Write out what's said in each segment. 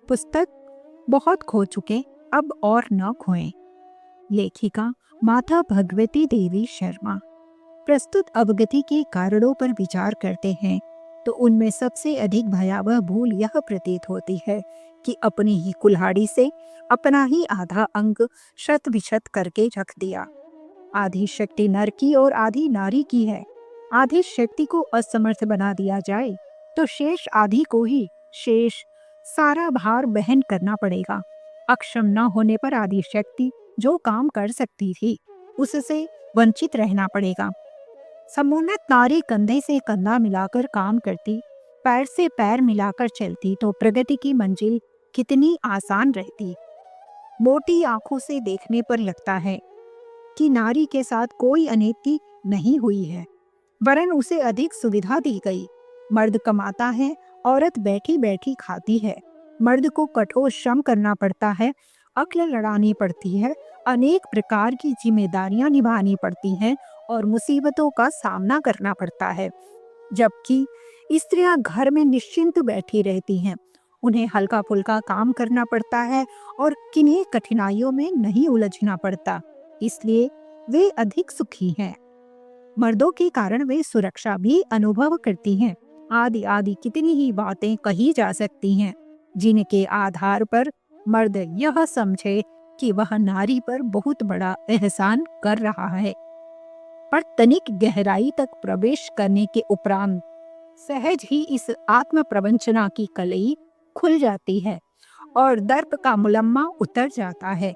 पुस्तक बहुत खो चुके, अब और न खोएं। लेखिका माता भगवती देवी शर्मा। प्रस्तुत अवगति के कारणों पर विचार करते हैं तो उनमें सबसे अधिक भयावह भूल यह प्रतीत होती है कि अपनी ही कुल्हाड़ी से अपना ही आधा अंग शत विशत करके रख दिया। आधी शक्ति नर की और आधी नारी की है। आधी शक्ति को असमर्थ बना दिया जाए तो शेष आधी को ही शेष सारा भार वहन करना पड़ेगा। अक्षम न होने पर आधी शक्ति जो काम कर सकती थी उससे वंचित रहना पड़ेगा। समुन्नत नारी कंधे से कंधा मिलाकर काम करती, पैर से पैर मिलाकर चलती तो प्रगति की मंजिल कितनी आसान रहती। मोटी आंखों से देखने पर लगता है कि नारी के साथ कोई अनैति नहीं हुई है, वरन उसे अधिक सुविधा दी गई। मर्द कमाता है, औरत बैठी बैठी खाती है। मर्द को कठोर श्रम करना पड़ता है, अक्ल लड़ानी पड़ती है, अनेक प्रकार की जिम्मेदारियां निभानी पड़ती हैं और मुसीबतों का सामना करना पड़ता है। जबकि स्त्रियां घर में निश्चिंत बैठी रहती हैं। उन्हें हल्का फुल्का काम करना पड़ता है और किन्हीं कठिनाइयों में नहीं उलझना पड़ता, इसलिए वे अधिक सुखी हैं। मर्दों के कारण वे सुरक्षा भी अनुभव करती हैं। आदि आदि कितनी ही बातें कही जा सकती हैं जिनके आधार पर मर्द यह समझे कि वह नारी पर बहुत बड़ा एहसान कर रहा है। पर तनिक गहराई तक प्रवेश करने के उपरांत सहज ही इस आत्म प्रवंचना की कलई खुल जाती है और दर्प का मुलम्मा उतर जाता है।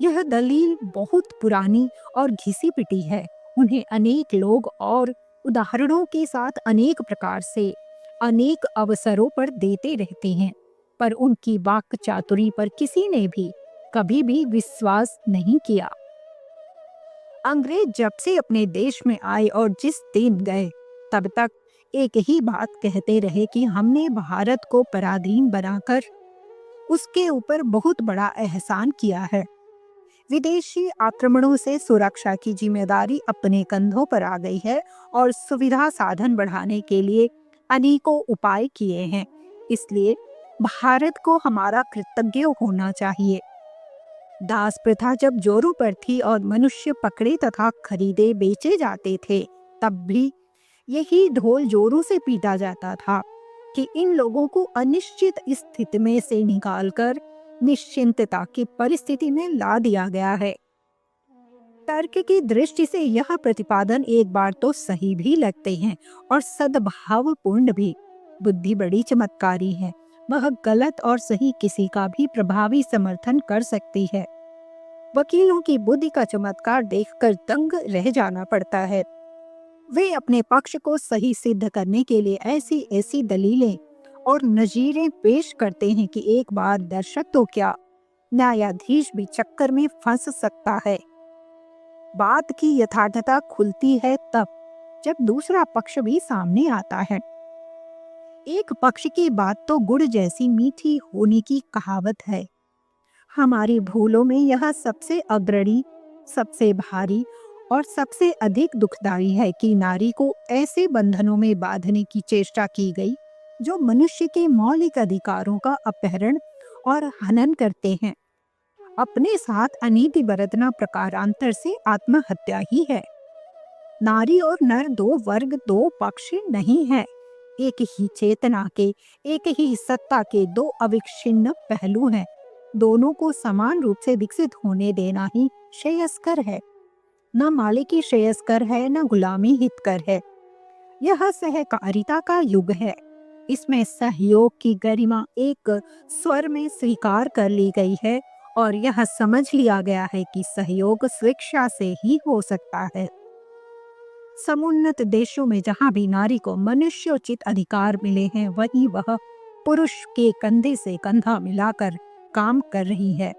यह दलील बहुत पुरानी और घिसी पिटी है। उन्हें अनेक लोग और उदाहरणों के साथ अनेक प्रकार से अनेक अवसरों पर देते रहते हैं, पर उनकी वाक् चातुरी पर किसी ने भी कभी भी विश्वास नहीं किया। अंग्रेज जब से अपने देश में आए और जिस दिन गए तब तक एक ही बात कहते रहे कि हमने भारत को पराधीन बनाकर उसके ऊपर बहुत बड़ा एहसान किया है। विदेशी आक्रमणों से सुरक्षा की जिम्मेदारी अपने कंधों पर आ गई है और सुविधा साधन बढ़ाने के लिए अनेकों उपाय किए हैं। इसलिए भारत को हमारा कृतज्ञ होना चाहिए। दास प्रथा जब जोरों पर थी और मनुष्य पकड़े तथा खरीदे बेचे जाते थे, तब भी यही ढोल जोरों से पीटा जाता था कि इन लोगों को अनिश्चित स्थिति में से निकालकर निश्चिंतता की परिस्थिति में ला दिया गया है। तर्क की दृष्टि से यह प्रतिपादन एक बार तो सही भी लगते हैं और सद्भावपूर्ण भी। बुद्धि बड़ी चमत्कारी है, वह गलत और सही किसी का भी प्रभावी समर्थन कर सकती है। वकीलों की बुद्धि का चमत्कार देखकर दंग रह जाना पड़ता है। वे अपने पक्ष को सही सिद्ध करने के लिए ऐसी ऐसी दलीलें और नजीरें पेश करते हैं कि एक बार दर्शक तो क्या, न्यायाधीश भी चक्कर में फंस सकता है। बात की यथार्थता खुलती है तब जब दूसरा पक्ष भी सामने आता है। एक पक्ष की बात तो गुड़ जैसी मीठी होने की कहावत है। हमारी भूलों में यह सबसे अग्रणी, सबसे भारी और सबसे अधिक दुखदाई है कि नारी को ऐसे बंधनों में बांधने की चेष्टा की गई जो मनुष्य के मौलिक अधिकारों का अपहरण और हनन करते हैं। अपने साथ अनीति बरतना प्रकारांतर से आत्महत्या ही है। नारी और नर दो वर्ग, दो पक्ष नहीं है। एक ही चेतना के, एक ही सत्ता के दो अविच्छिन्न पहलू हैं। दोनों को समान रूप से विकसित होने देना ही श्रेयस्कर है। न मालिकी श्रेयस्कर है, न गुलामी हितकर है। यह सहकारिता का युग है। इसमें सहयोग की गरिमा एक स्वर में स्वीकार कर ली गई है और यह समझ लिया गया है कि सहयोग स्वेच्छा से ही हो सकता है। समुन्नत देशों में जहां भी नारी को मनुष्योचित अधिकार मिले हैं, वहीं वह पुरुष के कंधे से कंधा मिलाकर काम कर रही है।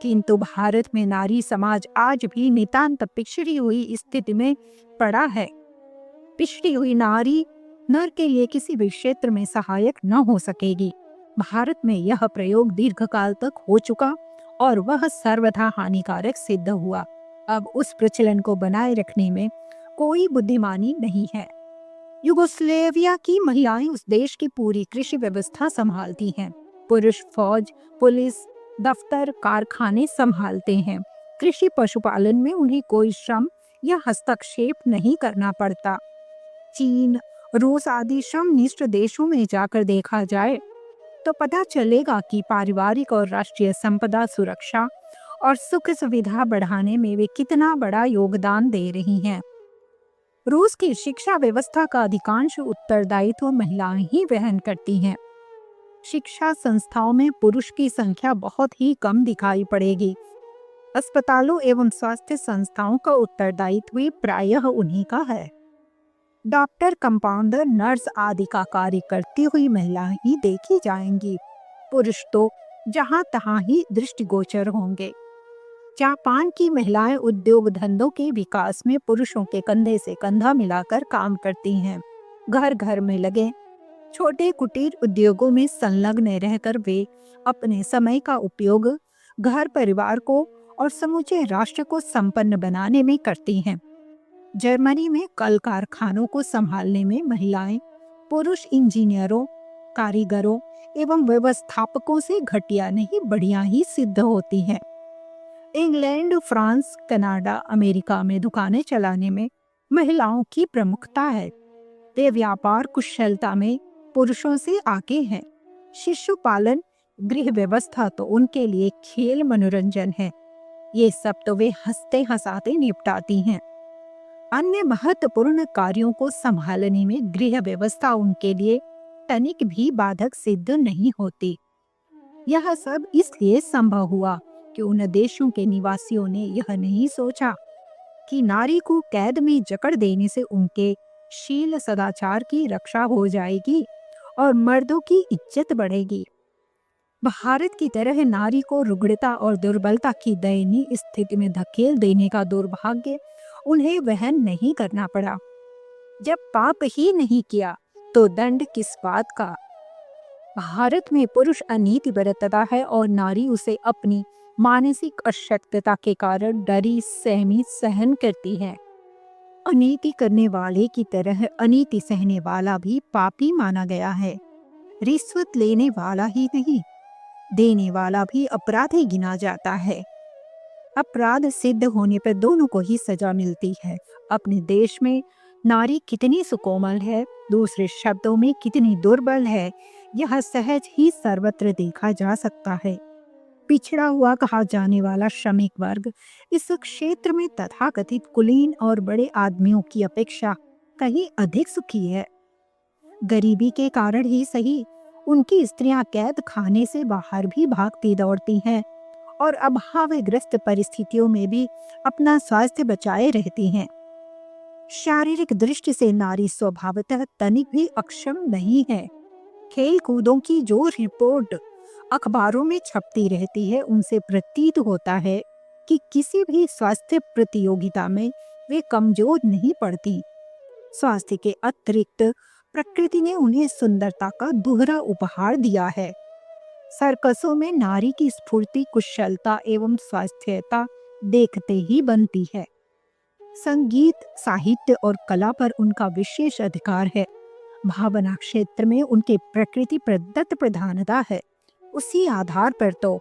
किंतु भारत में नारी समाज आज भी नितांत पिछड़ी हुई स्थिति में पड़ा है। पिछड़ी हुई नारी नर के लिए किसी भी क्षेत्र में सहायक न हो सकेगी। भारत में यह प्रयोग दीर्घकाल तक हो चुका और वह सर्वथा हानिकारक सिद्ध हुआ। अब उस प्रचलन को बनाए रखने में कोई बुद्धिमानी नहीं है। युगोस्लेविया की महिलाएं उस देश की पूरी कृषि व्यवस्था संभालती हैं। पुरुष फौज, पुलिस, दफ्तर, कारखाने संभालते हैं। कृषि पशुपालन में उन्हें कोई श्रम या हस्तक्षेप नहीं करना पड़ता। चीन, रूस आदि श्रमनिष्ठ देशों में जाकर देखा जाए तो पता चलेगा कि पारिवारिक और राष्ट्रीय संपदा सुरक्षा और सुख सुविधा बढ़ाने में वे कितना बड़ा योगदान दे रही हैं। रूस की शिक्षा व्यवस्था का अधिकांश उत्तरदायित्व महिलाएं ही वहन करती हैं। शिक्षा संस्थाओं में पुरुष की संख्या बहुत ही कम दिखाई पड़ेगी। अस्पतालों एवं स्वास्थ्य संस्थाओं का उत्तरदायित्व प्रायः उन्हीं का है। डॉक्टर, कंपाउंडर, नर्स आदि का कार्य करती हुई महिलाएं ही देखी जाएंगी। पुरुष तो जहां तहां ही दृष्टिगोचर होंगे। जापान की महिलाएं उद्योग धंधों के विकास में पुरुषों के कंधे से कंधा मिलाकर काम करती हैं। घर घर में लगे छोटे कुटीर उद्योगों में संलग्न रहकर वे अपने समय का उपयोग घर परिवार को और समूचे राष्ट्र को संपन्न बनाने में करती हैं। जर्मनी में कल कारखानों को संभालने में महिलाएं पुरुष इंजीनियरों, कारीगरों एवं व्यवस्थापकों से घटिया नहीं बढ़िया ही सिद्ध होती हैं। इंग्लैंड, फ्रांस, कनाडा, अमेरिका में दुकानें चलाने में महिलाओं की प्रमुखता है। वे व्यापार कुशलता में पुरुषों से आगे हैं। शिशु पालन, गृह व्यवस्था तो उनके लिए खेल मनोरंजन है। ये सब तो वे हंसते हंसाते निपटाती हैं। अन्य महत्वपूर्ण कार्यों को संभालने में गृह व्यवस्था उनके लिए तनिक भी बाधक सिद्ध नहीं होती। यह सब इसलिए संभव हुआ कि उन देशों के निवासियों ने यह नहीं सोचा कि नारी को कैद में जकड़ देने से उनके शील सदाचार की रक्षा हो जाएगी और मर्दों की इज्जत बढ़ेगी। भारत की तरह नारी को रुग्णता और दुर्बलता की दयनीय स्थिति में धकेल देने का दुर्भाग्य उन्हें वहन नहीं करना पड़ा। जब पाप ही नहीं किया तो दंड किस बात का। भारत में पुरुष अनीति बरतता है और नारी उसे अपनी मानसिक अशक्तता के कारण डरी सहमी सहन करती है। अनीति करने वाले की तरह अनीति सहने वाला भी पापी माना गया है। रिश्वत लेने वाला ही नहीं, देने वाला भी अपराधी गिना जाता है। अपराध सिद्ध होने पर दोनों को ही सजा मिलती है। अपने देश में नारी कितनी सुकोमल है, दूसरे शब्दों में कितनी दुर्बल है, यह सहज ही सर्वत्र देखा जा सकता है। पिछड़ा हुआ कहा जाने वाला श्रमिक वर्ग इस क्षेत्र में तथाकथित कुलीन और बड़े आदमियों की अपेक्षा कहीं अधिक सुखी है। गरीबी के कारण ही सही, उनकी स्त्रियां कैद खाने से बाहर भी भागती दौड़ती हैं और अभावग्रस्त परिस्थितियों में भी अपना स्वास्थ्य बचाए रहती हैं। शारीरिक दृष्टि से नारी स्वभावतः तनिक भी अक्षम नहीं है। खेल कूदों की जो रिपोर्ट अखबारों में छपती रहती है, उनसे प्रतीत होता है कि किसी भी स्वास्थ्य प्रतियोगिता में वे कमजोर नहीं पड़ती। स्वास्थ्य के अतिरिक्त प्रकृति ने उन्हें सुंदरता का दोहरा उपहार दिया है। सर्कसों में नारी की स्फूर्ति, कुशलता एवं स्वास्थ्यता देखते ही बनती है। संगीत, साहित्य और कला पर उनका विशेष अधिकार है। भावना क्षेत्र में उनके प्रकृति प्रदत्त प्रधानता है। उसी आधार पर तो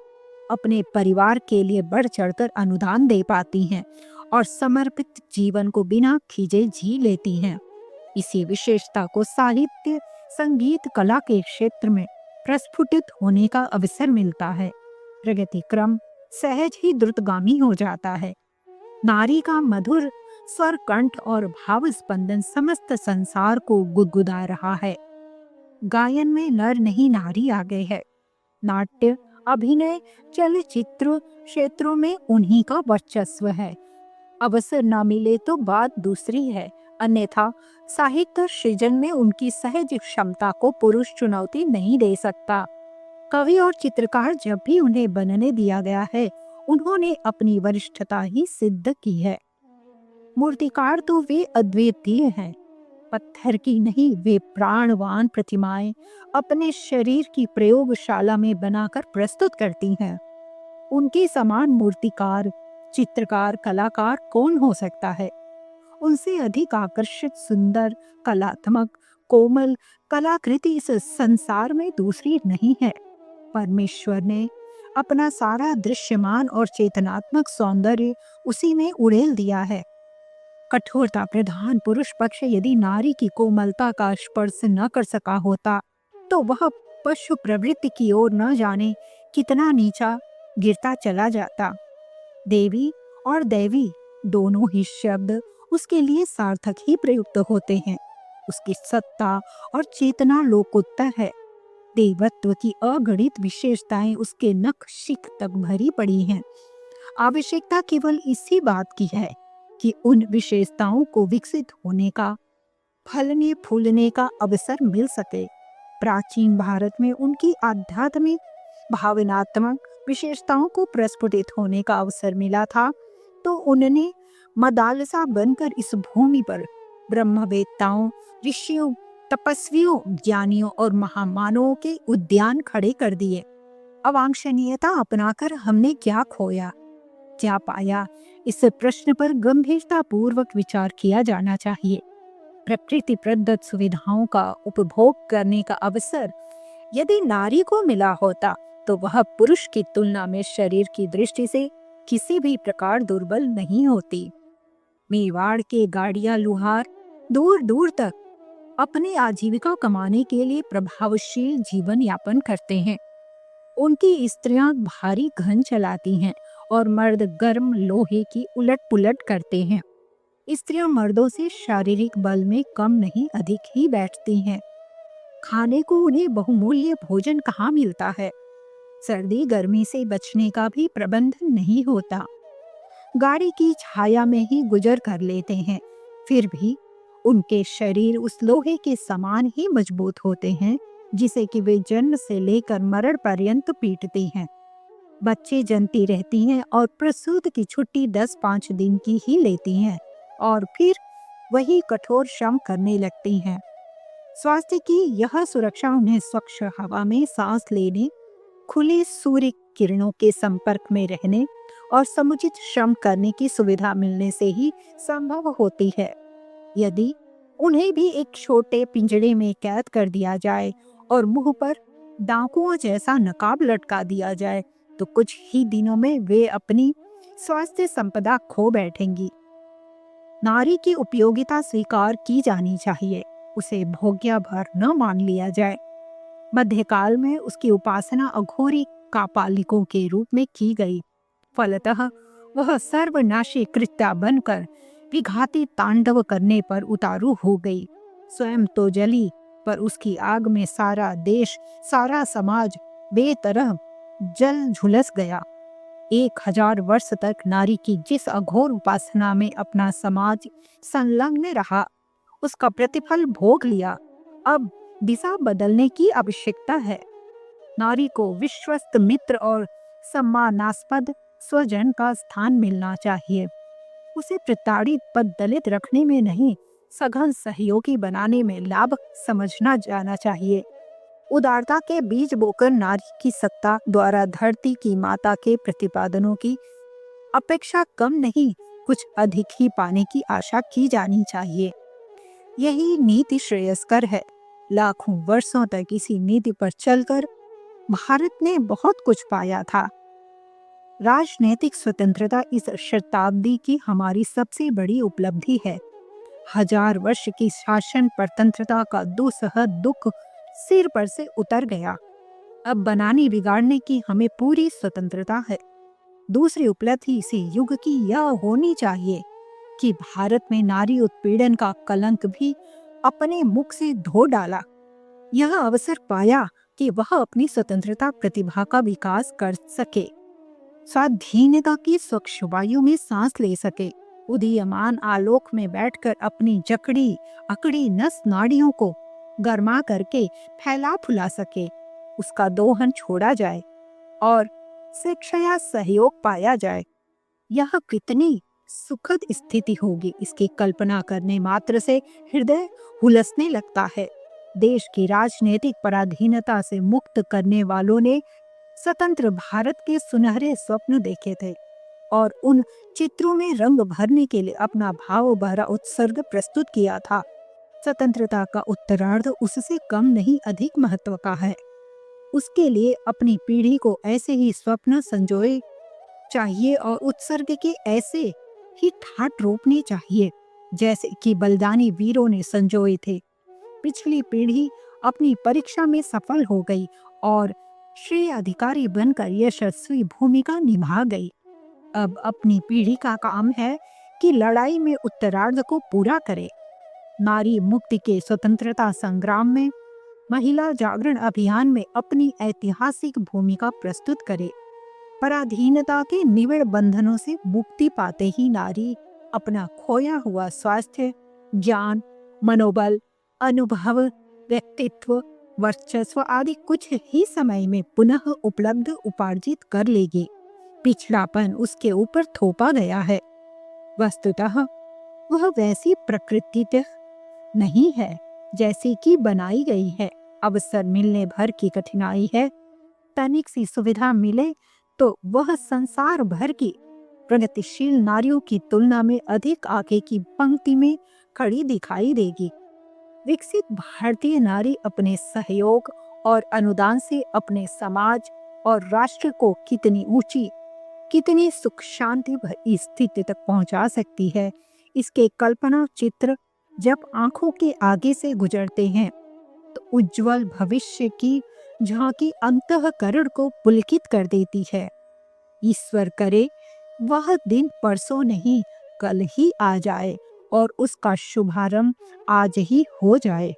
अपने परिवार के लिए बढ़ चढ़कर अनुदान दे पाती हैं और समर्पित जीवन को बिना खींचे जी लेती हैं। इसी विशेषता को साहित्य, संगीत, कला के क्षेत्र में प्रस्फुटित होने का अवसर मिलता है। प्रगति क्रम सहज ही द्रुतगामी हो जाता है। नारी का मधुर स्वर कंठ और भाव स्पंदन समस्त संसार को गुदगुदा रहा है। गायन में नर नहीं नारी आ गए है। नाट्य, अभिनय, चलचित्र क्षेत्रों में उन्हीं का वर्चस्व है। अवसर न मिले तो बात दूसरी है, अन्यथा साहित्य सृजन में उनकी सहज क्षमता को पुरुष चुनौती नहीं दे सकता। कवि और चित्रकार जब भी उन्हें बनने दिया गया है, उन्होंने अपनी वरिष्ठता ही सिद्ध की है। मूर्तिकार तो वे अद्वितीय हैं। पत्थर की नहीं, वे प्राणवान प्रतिमाएं अपने शरीर की प्रयोगशाला में बनाकर प्रस्तुत करती हैं। उनके समान मूर्तिकार, चित्रकार, कलाकार कौन हो सकता है? उनसे अधिक आकर्षित, सुंदर, कलात्मक, कोमल कलाकृति इस संसार में दूसरी नहीं है। परमेश्वर ने अपना सारा दृश्यमान और चेतनात्मक सौंदर्य उसी में उड़ेल दिया है। कठोरता प्रधान पुरुष पक्ष यदि नारी की कोमलता का स्पर्श न कर सका होता तो वह पशु प्रवृत्ति की ओर न जाने कितना नीचा गिरता चला जाता। देवी और दैवी दोनों ही शब्द उसके लिए सार्थक ही प्रयुक्त होते हैं। उसकी सत्ता और चेतना लोकोत्तर है। देवत्व की अगणित विशेषताएं उसके नख शिख तक भरी पड़ी हैं। आवश्यकता केवल इसी बात की है कि उन विशेषताओं को विकसित होने का, फलने फूलने का अवसर मिल सके। प्राचीन भारत में उनकी आध्यात्मिक भावनात्मक विशेषताओं को प्रस्फुटित होने का अवसर मिला था तो उन्होंने मदालसा बनकर इस भूमि पर ब्रह्मवेत्ताओं, ऋषियों, तपस्वियों, ज्ञानियों और महामानवों के उद्यान खड़े कर दिए। अवांछनीयता अपनाकर हमने क्या खोया, क्या पाया, इस प्रश्न पर गंभीरता पूर्वक विचार किया जाना चाहिए। प्रकृति प्रदत्त सुविधाओं का उपभोग करने का अवसर यदि नारी को मिला होता तो वह पुरुष की तुलना में शरीर की दृष्टि से किसी भी प्रकार दुर्बल नहीं होती। मेवाड़ के गाड़िया लुहार दूर दूर तक अपनी आजीविका कमाने के लिए प्रभावशील जीवन यापन करते हैं। उनकी स्त्रियां भारी घन चलाती हैं और मर्द गर्म लोहे की उलट पुलट करते हैं। स्त्रियां मर्दों से शारीरिक बल में कम नहीं अधिक ही बैठती हैं। खाने को उन्हें बहुमूल्य भोजन कहाँ मिलता है। सर्दी गर्मी से बचने का भी प्रबंध नहीं होता। गाड़ी की छाया में ही गुजर कर लेते हैं। फिर भी उनके शरीर उस लोहे के समान ही मजबूत होते हैं जिसे कि वे जन्म से लेकर मरण पर्यंत पीटती हैं। बच्चे जनती रहती हैं और प्रसूत की छुट्टी 10-5 दिन की ही लेती हैं और फिर वही कठोर श्रम करने लगती हैं। स्वास्थ्य की यह सुरक्षा उन्हें स्वच्छ हवा में सांस लेने, खुली सूर्य किरणों के संपर्क में रहने और समुचित श्रम करने की सुविधा मिलने से ही संभव होती है। यदि उन्हें भी एक छोटे पिंजड़े में कैद कर दिया जाए और मुंह पर डाकुओं जैसा नकाब लटका दिया जाए तो कुछ ही दिनों में वे अपनी स्वास्थ्य संपदा खो बैठेंगी। नारी की उपयोगिता स्वीकार की जानी चाहिए, उसे भोग्या भर न मान लिया जाए। मध्यकाल में उसकी उपासना अघोरी कापालिकों के रूप में की गई। फलतः वह सर्वनाशी कृत्या बनकर विघाती तांडव करने पर उतारू हो गई। स्वयं तो जली पर उसकी आग में सारा देश, सारा समाज बेतरह जल झुलस गया। 1000 वर्ष तक नारी की जिस अघोर उपासना में अपना समाज संलग्न रहा उसका प्रतिफल भोग लिया। अब दिशा बदलने की आवश्यकता है। नारी को विश्वस्त मित्र और सम्मानास्पद स्वजन का स्थान मिलना चाहिए। उसे प्रताड़ित पद दलित रखने में नहीं, सघन सहयोगी बनाने में लाभ समझना जाना चाहिए। उदारता के बीज बोकर नारी की सत्ता द्वारा धरती की माता के प्रतिपादनों की अपेक्षा कम नहीं, कुछ अधिक ही पाने की आशा की जानी चाहिए। यही नीति श्रेयस्कर है। लाखों वर्षों तक इसी नीति पर चलकर भारत ने बहुत कुछ पाया था। राजनीतिक स्वतंत्रता इस शताब्दी की हमारी सबसे बड़ी उपलब्धि है। 1000 वर्ष की शासन परतंत्रता का दुस्सह दुख सिर पर से उतर गया। अब बनाने बिगाड़ने की हमें पूरी स्वतंत्रता है। दूसरी उपलब्धि इसी युग की यह होनी चाहिए कि भारत में नारी उत्पीड़न का कलंक भी अपने मुख से धो डाला। यह अवसर पाया कि वह अपनी स्वतंत्रता प्रतिभा का विकास कर सके, स्वाधीनता की स्वच्छ वायु में सांस ले सके, उदीयमान आलोक में बैठकर अपनी जकड़ी अकड़ी नस नाड़ियों को गर्मा करके फैला फुला सके, उसका दोहन छोड़ा जाए और शिक्षा सहयोग पाया जाए। यह कितनी सुखद स्थिति होगी, इसकी कल्पना करने मात्र से हृदय हुलसने लगता है। देश की राजनीतिक पराधीनता से मुक्त करने वालों ने स्वतंत्र भारत के सुनहरे स्वप्न देखे थे और उन चित्रों में रंग भरने के लिए अपना भाव भरा उत्सर्ग प्रस्तुत किया था। स्वतंत्रता का उत्तरार्ध उससे कम नहीं अधिक महत्व का है। उसके लिए अपनी पीढ़ी को ऐसे ही स्वप्न संजोए चाहिए और उत्सर्ग के ऐसे ही ठाट रोपने चाहिए जैसे कि बलिदानी वीरों ने संजोए थे। पिछली पीढ़ी अपनी परीक्षा में सफल हो गई और श्रेय अधिकारी बनकर यशस्वी भूमिका निभा गई। अब अपनी पीढ़ी का काम है कि लड़ाई में उत्तरार्ध को पूरा करे। नारी मुक्ति के स्वतंत्रता संग्राम में, महिला जागरण अभियान में अपनी ऐतिहासिक भूमिका प्रस्तुत करे। पराधीनता के निविड़ बंधनों से मुक्ति पाते ही नारी अपना खोया हुआ स्वास्थ्य, ज्ञान, मनोबल, अनुभव, व्यक्तित्व, वर्चस्व आदि कुछ ही समय में पुनः उपलब्ध उपार्जित कर लेगी। पिछड़ापन उसके ऊपर थोपा गया है। वस्तुतः वह वैसी प्रकृति नहीं है जैसी कि बनाई गई है। अवसर मिलने भर की कठिनाई है। तनिक सी सुविधा मिले तो वह संसार भर की प्रगतिशील नारियों की तुलना में अधिक आगे की पंक्ति में खड़ी दिखाई देगी। विकसित भारतीय नारी अपने सहयोग और अनुदान से अपने समाज और राष्ट्र को कितनी ऊंची, कितनी सुख शांति भरी स्थिति तक पहुंचा सकती है, इसके कल्पना चित्र जब आंखों के आगे से गुजरते हैं तो उज्जवल भविष्य की झांकी अंतःकरण को पुलकित कर देती है। ईश्वर करे वह दिन परसों नहीं कल ही आ जाए और उसका शुभारंभ आज ही हो जाए।